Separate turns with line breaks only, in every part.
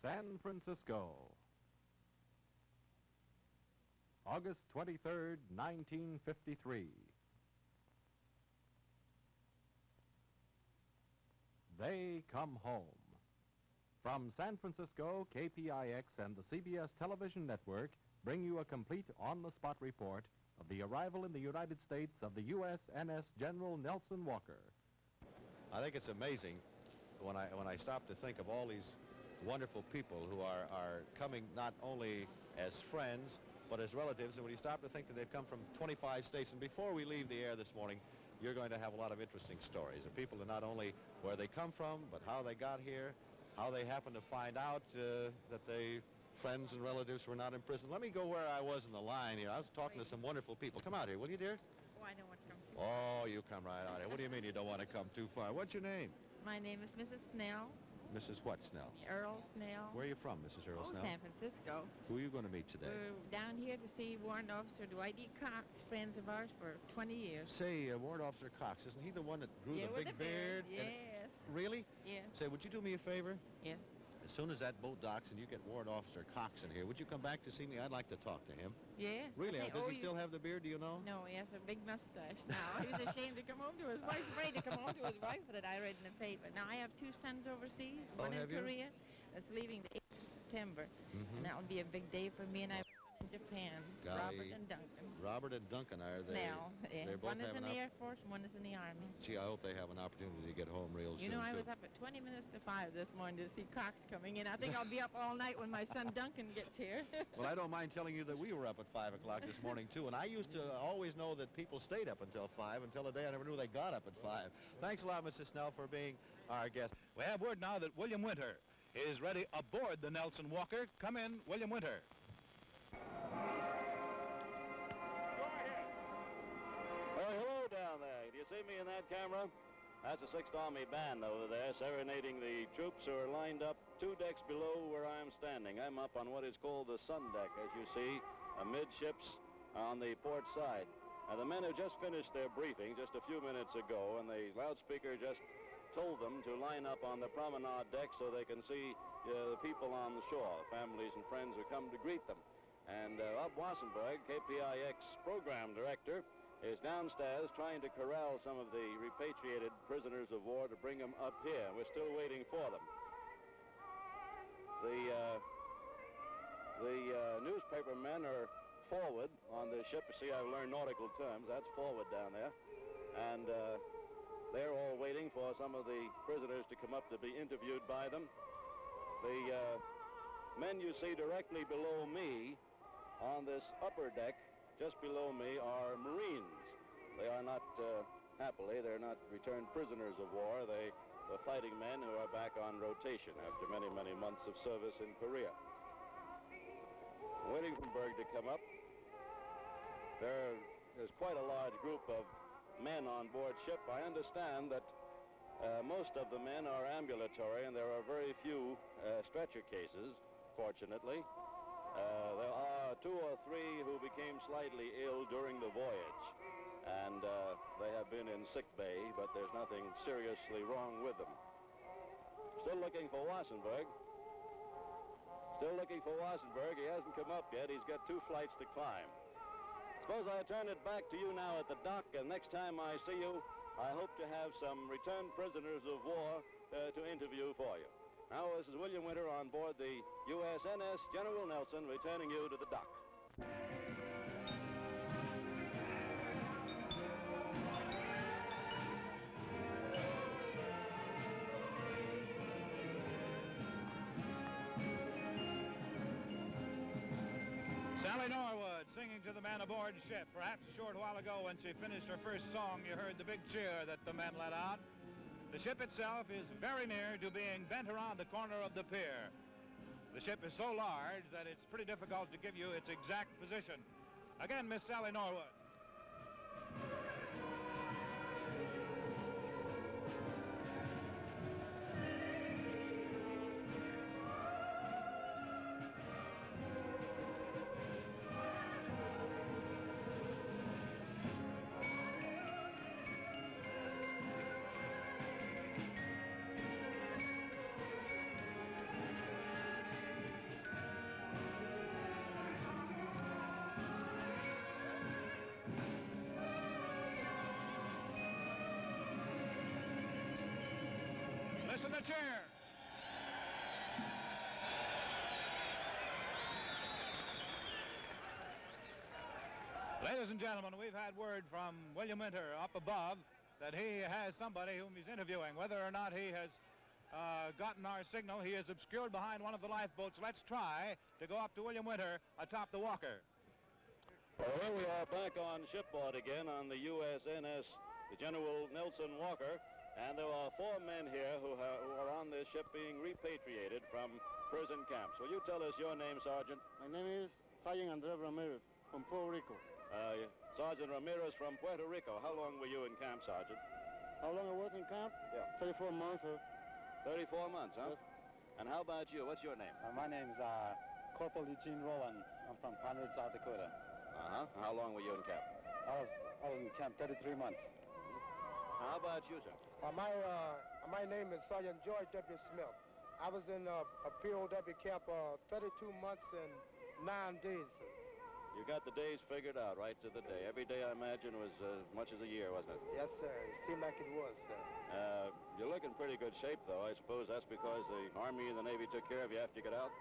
San Francisco, August 23rd, 1953. They come home. From San Francisco, KPIX and the CBS television network bring you a complete on-the-spot report of the arrival in the United States of the USNS General Nelson Walker.
I think it's amazing when I stop to think of all these wonderful people who are coming not only as friends, but as relatives, and when you stop to think that they've come from 25 states. And before we leave the air this morning, you're going to have a lot of interesting stories of people, that not only where they come from, but how they got here, how they happened to find out that they friends and relatives were not in prison. Let me go where I was in the line here. I was talking to some wonderful people. Come out here, will you, dear?
Oh, I don't want to come too far.
Oh, you come right out here. What do you mean you don't want to come too far? What's your name?
My name is Mrs. Snell.
Mrs. what, Snell?
Earl Snell.
Where are you from, Mrs. Earl Snell?
San Francisco.
Who are you going to meet today?
We're down here to see Warrant Officer Dwight E. Cox, friends of ours for 20 years.
Say, Warrant Officer Cox, isn't he the one that grew the big beard?
Yes.
Really?
Yes.
Say, would you do me a favor?
Yes.
As soon as that boat docks and you get Warrant Officer Cox in here, would you come back to see me? I'd like to talk to him.
Yes.
Really? Does he still have the beard, do you know?
No, he has a big mustache now. He was ashamed to come home to his wife, afraid to come home to his wife, that I read in the paper. Now, I have two sons overseas, one in Korea, that's leaving the 8th of September. And that will be a big day for me, and I'm in Japan.
Golly.
Robert and Duncan.
Robert and Duncan, are they?
Snell. Yeah.
They're both
One is in the Air Force and one is in the Army.
Gee, I hope they have an opportunity to get home real soon.
You know, I was up at 20 minutes to 5 this morning to see Cox coming in. I think I'll be up all night when my son Duncan gets here.
Well, I don't mind telling you that we were up at 5 o'clock this morning, too. And I used to always know that people stayed up until 5, until the day I never knew they got up at 5. Thanks a lot, Mrs. Snell, for being our guest.
We have word now that William Winter is ready aboard the Nelson Walker. Come in, William Winter.
Hello down there. Do you see me in that camera? That's the 6th Army Band over there serenading the troops who are lined up 2 decks below where I am standing. I'm up on what is called the sun deck, as you see, amidships on the port side. Now, the men have just finished their briefing just a few minutes ago, and the loudspeaker just told them to line up on the promenade deck so they can see the people on the shore, families and friends who come to greet them. And Rob Wassenberg, KPIX program director, is downstairs trying to corral some of the repatriated prisoners of war to bring them up here. We're still waiting for them. The newspaper men are forward on the ship. You see, I've learned nautical terms. That's forward down there. And they're all waiting for some of the prisoners to come up to be interviewed by them. The men you see directly below me on this upper deck, just below me, are Marines. They are not, happily, they're not returned prisoners of war. They're fighting men who are back on rotation after many, many months of service in Korea. Waiting for Berg to come up. There's quite a large group of men on board ship. I understand that most of the men are ambulatory, and there are very few stretcher cases, fortunately. There are 2 or 3 who became slightly ill during the voyage, and they have been in sick bay, but there's nothing seriously wrong with them. Still looking for Wassenberg. Still looking for Wassenberg. He hasn't come up yet. He's got 2 flights to climb. Suppose I turn it back to you now at the dock, and next time I see you, I hope to have some returned prisoners of war to interview for you. Now, this is William Winter on board the USNS General Nelson, returning you to the dock.
Sally Norwood singing to the men aboard ship. Perhaps a short while ago when she finished her first song, you heard the big cheer that the men let out. The ship itself is very near to being bent around the corner of the pier. The ship is so large that it's pretty difficult to give you its exact position. Again, Miss Sally Norwood. a cheer. Ladies and gentlemen, we've had word from William Winter up above that he has somebody whom he's interviewing. Whether or not he has gotten our signal, he is obscured behind one of the lifeboats. Let's try to go up to William Winter atop the Walker.
Well, here we are back on shipboard again on the USNS General Nelson Walker, and there are 4 men here who are on this ship being repatriated from prison camps. Will you tell us your name, Sergeant?
My name is Sergeant Andres Ramirez from Puerto Rico.
Sergeant Ramirez from Puerto Rico. How long were you in camp, Sergeant?
How long I was in camp?
Yeah.
34 months, sir.
34 months, huh?
Yes.
And how about you? What's your name?
My name is Corporal Eugene Rowan. I'm from Pine Ridge, South Dakota.
Uh-huh. How long were you in camp?
I was in camp 33 months.
How about you, sir?
My name is Sergeant George W. Smith. I was in a POW camp 32 months and 9 days, sir.
You got the days figured out right to the day. Every day, I imagine, was as much as a year, wasn't it?
Yes, sir. It seemed like it was, sir.
You look in pretty good shape, though. I suppose that's because the Army and the Navy took care of you after you got out?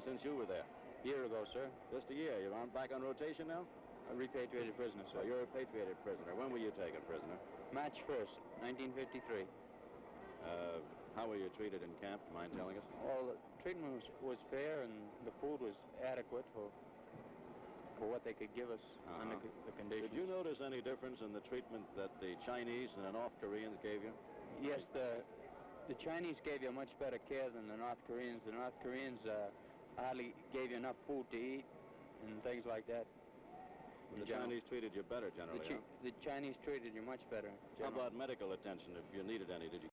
Since you were there?
A year ago, sir.
Just a year. You're back on rotation now?
A repatriated prisoner,
So
sir.
you're a repatriated prisoner. When were you taken prisoner?
March 1st, 1953.
How were you treated in camp? Do you mind telling us?
All the treatment was fair, and the food was adequate for what they could give us under the conditions.
Did you notice any difference in the treatment that the Chinese and the North Koreans gave you?
Yes, the Chinese gave you much better care than the North Koreans. The North Koreans hardly gave you enough food to eat and things like that.
The Chinese treated you better generally, huh?
The Chinese treated you much better.
How about medical attention, if you needed any? Did you?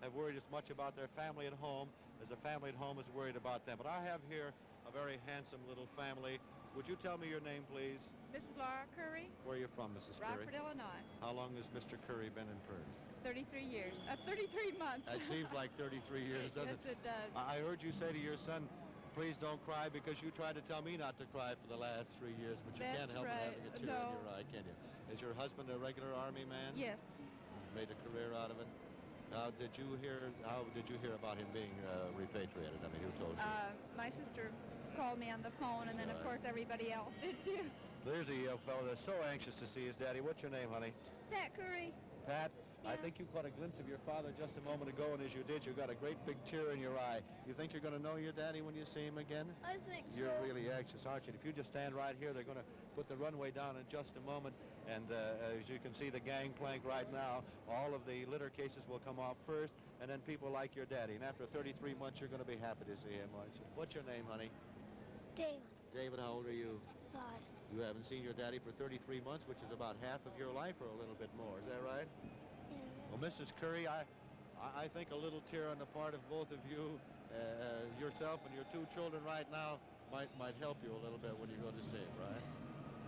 Have worried as much about their family at home as a family at home is worried about them. But I have here a very handsome little family. Would you tell me your name, please?
Mrs. Laura Curry,
Where are you from, Mrs. Curry?
Rockford, Illinois.
How long has Mr. Curry been in prison?
33 years. 33 months.
That seems like 33 years, doesn't
Yes, it does.
I heard you say to your son, please don't cry, because you tried to tell me not to cry for the last 3 years, but you can't
That's
help
right.
having a tear in your eye, can you? Is your husband a regular Army man?
Yes.
Made a career out of it? How did you hear about him being repatriated? I mean, who told you?
My sister called me on the phone, and then, of course, everybody else did, too.
There's a fellow that's so anxious to see his daddy. What's your name, honey?
Pat Curry.
Pat? I
Yeah.
think you caught a glimpse of your father just a moment ago, and as you did, you got a great big tear in your eye. You think you're going to know your daddy when you see him again?
I think
You're really anxious, aren't you? If you just stand right here, they're going to put the runway down in just a moment, and as you can see the gangplank right now, all of the litter cases will come off first, and then people like your daddy. And after 33 months, you're going to be happy to see him, aren't you? What's your name, honey?
David.
David, how old are you?
5.
You haven't seen your daddy for 33 months, which is about half of your life or a little bit more. Is that right?
Yeah.
Well, Mrs. Curry, I think a little tear on the part of both of you, yourself and your 2 children right now, might help you a little bit when you go to see him, right?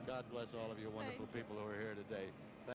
God bless all of you wonderful people who are here today.